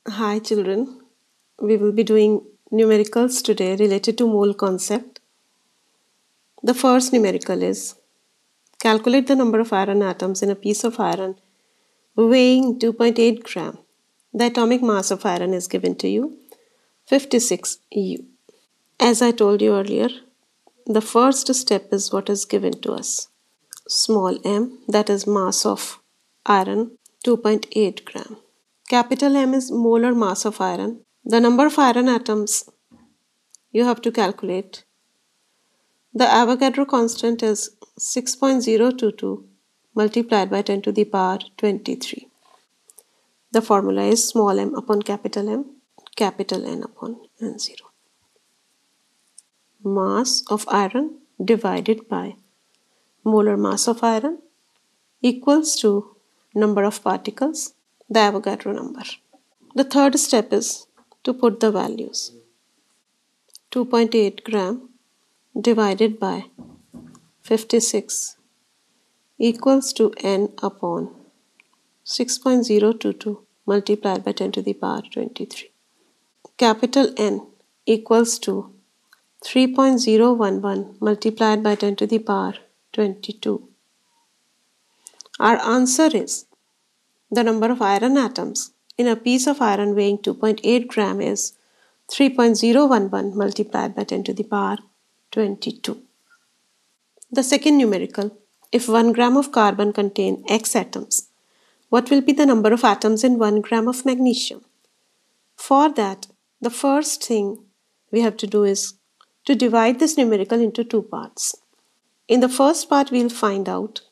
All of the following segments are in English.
Hi children, we will be doing numericals today related to mole concept. The first numerical is calculate the number of iron atoms in a piece of iron weighing 2.8 gram. The atomic mass of iron is given to you 56 U. As I told you earlier, the first step is what is given to us. Small m, that is mass of iron 2.8 gram. Capital M is molar mass of iron. The number of iron atoms you have to calculate. The Avogadro constant is 6.022 multiplied by 10 to the power 23. The formula is small m upon capital M, capital N upon N0. Mass of iron divided by molar mass of iron equals to number of particles, the Avogadro number. The third step is to put the values. 2.8 gram divided by 56 equals to n upon 6.022 multiplied by 10 to the power 23. Capital N equals to 3.011 multiplied by 10 to the power 22. Our answer is the number of iron atoms in a piece of iron weighing 2.8 gram is 3.011 multiplied by 10 to the power 22. The second numerical, if 1 gram of carbon contain X atoms, what will be the number of atoms in 1 gram of magnesium? For that, the first thing we have to do is to divide this numerical into two parts. In the first part, we'll find out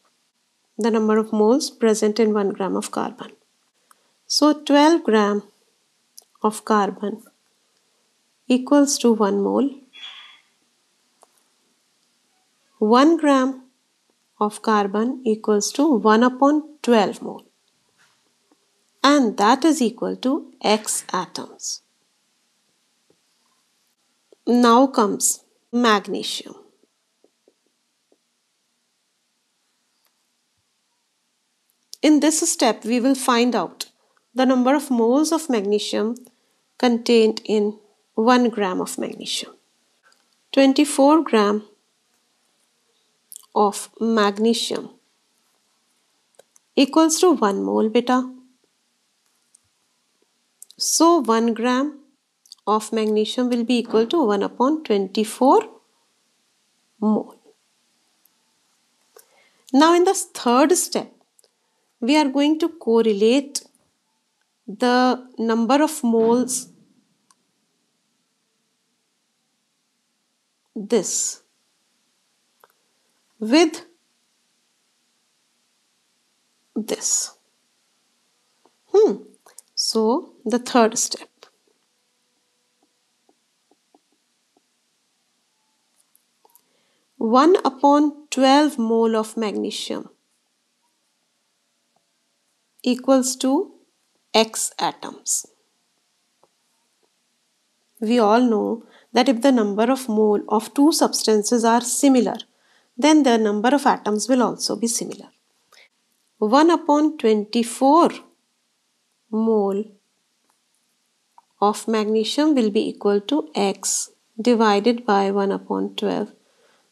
the number of moles present in 1 gram of carbon. So 12 gram of carbon equals to 1 mole. 1 gram of carbon equals to 1 upon 12 mole. And that is equal to X atoms. Now comes magnesium. In this step, we will find out the number of moles of magnesium contained in 1 gram of magnesium. 24 gram of magnesium equals to 1 mole beta. So 1 gram of magnesium will be equal to 1 upon 24 mole. Now in the third step, we are going to correlate the number of moles this with this. So the third step. 1 upon 12 mole of magnesium equals to X atoms. We all know that if the number of mole of two substances are similar, then the number of atoms will also be similar. 1 upon 24 mole of magnesium will be equal to X divided by 1 upon 12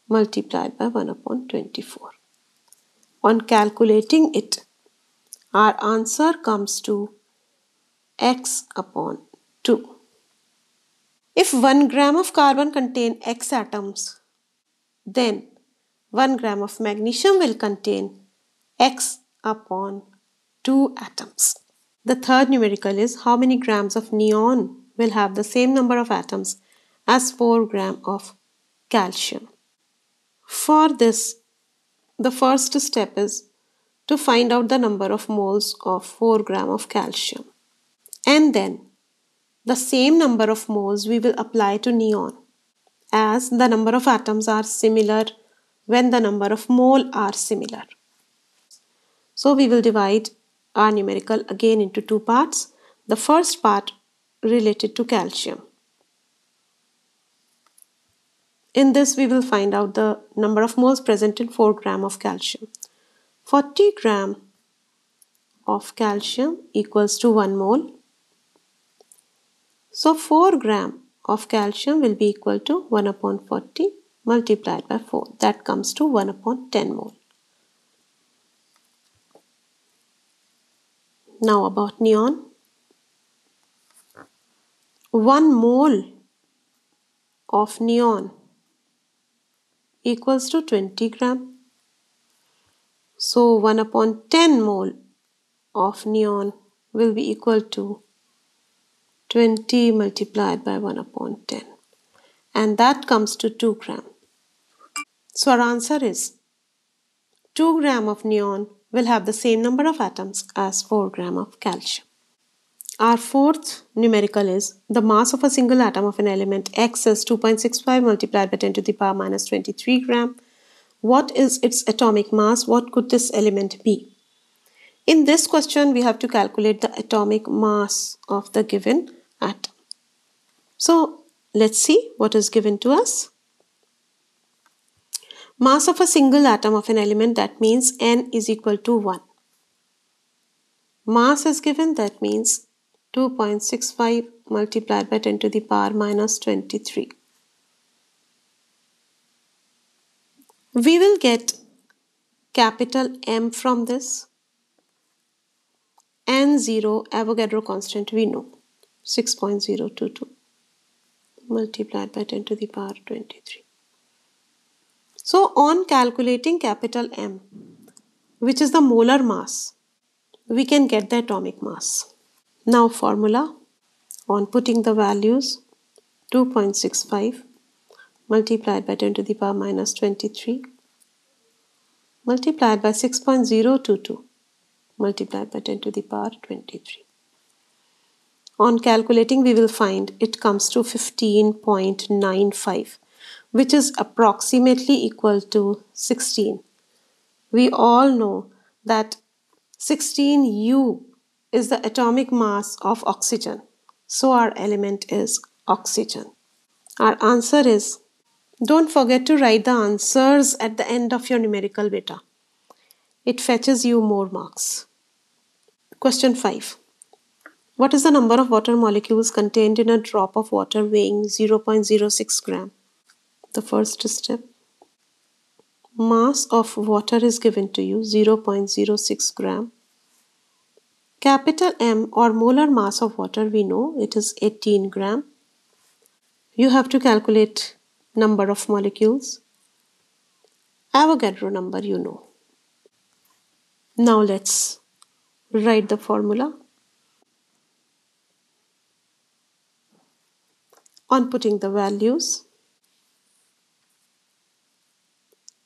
multiplied by 1 upon 24. On calculating it, our answer comes to X upon 2. If 1 gram of carbon contain X atoms, then 1 gram of magnesium will contain X upon 2 atoms. The third numerical is how many grams of neon will have the same number of atoms as 4 gram of calcium. For this, the first step is to find out the number of moles of 4 gram of calcium. And then the same number of moles we will apply to neon, as the number of atoms are similar when the number of mole are similar. So we will divide our numerical again into two parts. The first part related to calcium. In this we will find out the number of moles present in 4 gram of calcium. 40 gram of calcium equals to 1 mole. So 4 gram of calcium will be equal to 1 upon 40 multiplied by 4. That comes to 1 upon 10 mole. Now about neon. 1 mole of neon equals to 20 gram. So 1 upon 10 mole of neon will be equal to 20 multiplied by 1 upon 10. And that comes to 2 gram. So our answer is 2 gram of neon will have the same number of atoms as 4 gram of calcium. Our fourth numerical is the mass of a single atom of an element X is 2.65 multiplied by 10 to the power minus 23 gram. What is its atomic mass? What could this element be? In this question, we have to calculate the atomic mass of the given atom. So, let's see what is given to us. Mass of a single atom of an element, that means N is equal to 1. Mass is given, that means 2.65 multiplied by 10 to the power minus 23. We will get capital M from this. N0 Avogadro constant we know, 6.022 multiplied by 10 to the power 23. So on calculating capital M, which is the molar mass, we can get the atomic mass. Now formula, on putting the values, 2.65 multiplied by 10 to the power minus 23 multiplied by 6.022 multiplied by 10 to the power 23. On calculating, we will find it comes to 15.95, which is approximately equal to 16. We all know that 16U is the atomic mass of oxygen. So our element is oxygen. Our answer is, don't forget to write the answers at the end of your numerical beta. It fetches you more marks. Question 5. What is the number of water molecules contained in a drop of water weighing 0.06 gram? The first step. Mass of water is given to you, 0.06 gram. Capital M or molar mass of water, we know it is 18 gram. You have to calculate number of molecules. Avogadro number you know. Now let's write the formula. On putting the values,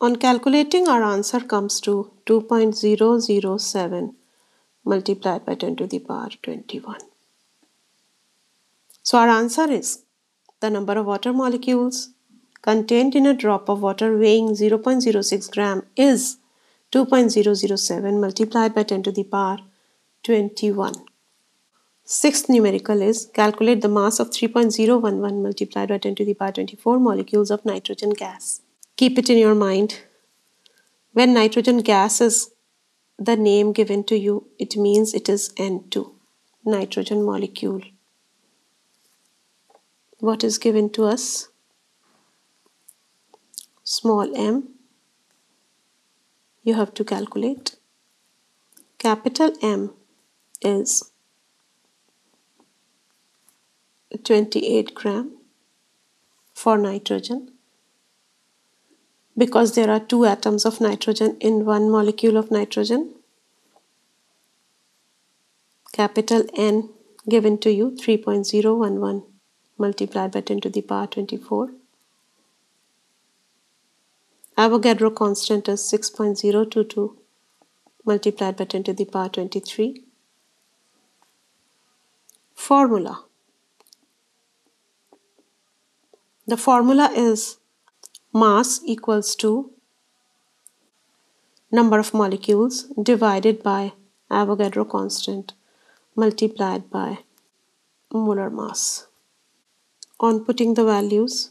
on calculating, our answer comes to 2.007 multiplied by 10 to the power 21. So our answer is the number of water molecules contained in a drop of water weighing 0.06 gram is 2.007 multiplied by 10 to the power 21. Sixth numerical is calculate the mass of 3.011 multiplied by 10 to the power 24 molecules of nitrogen gas. Keep it in your mind. When nitrogen gas is the name given to you, it means it is N2, nitrogen molecule. What is given to us? Small m. You have to calculate. Capital M is 28 gram for nitrogen. Because there are 2 atoms of nitrogen in 1 molecule of nitrogen. Capital N given to you, 3.011 multiplied by 10 to the power 24. Avogadro constant is 6.022 multiplied by 10 to the power 23. Formula. The formula is mass equals to number of molecules divided by Avogadro constant multiplied by molar mass. On putting the values,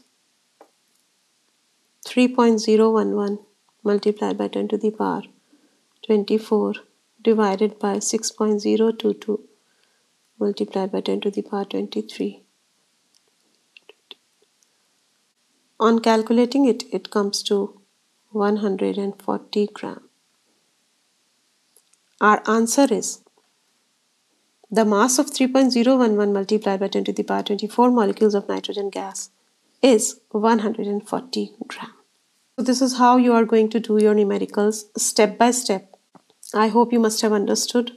3.011 multiplied by 10 to the power 24 divided by 6.022 multiplied by 10 to the power 23. On calculating it, it comes to 140 gram. Our answer is the mass of 3.011 multiplied by 10 to the power 24 molecules of nitrogen gas is 140 gram. So this is how you are going to do your numericals step by step. I hope you must have understood.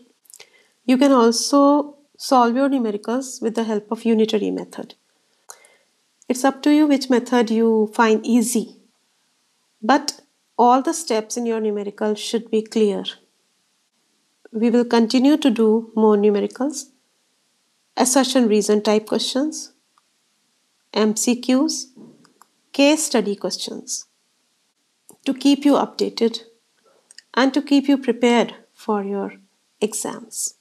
You can also solve your numericals with the help of unitary method. It's up to you which method you find easy. But all the steps in your numerical should be clear. We will continue to do more numericals, assertion reason type questions, MCQs, case study questions to keep you updated and to keep you prepared for your exams.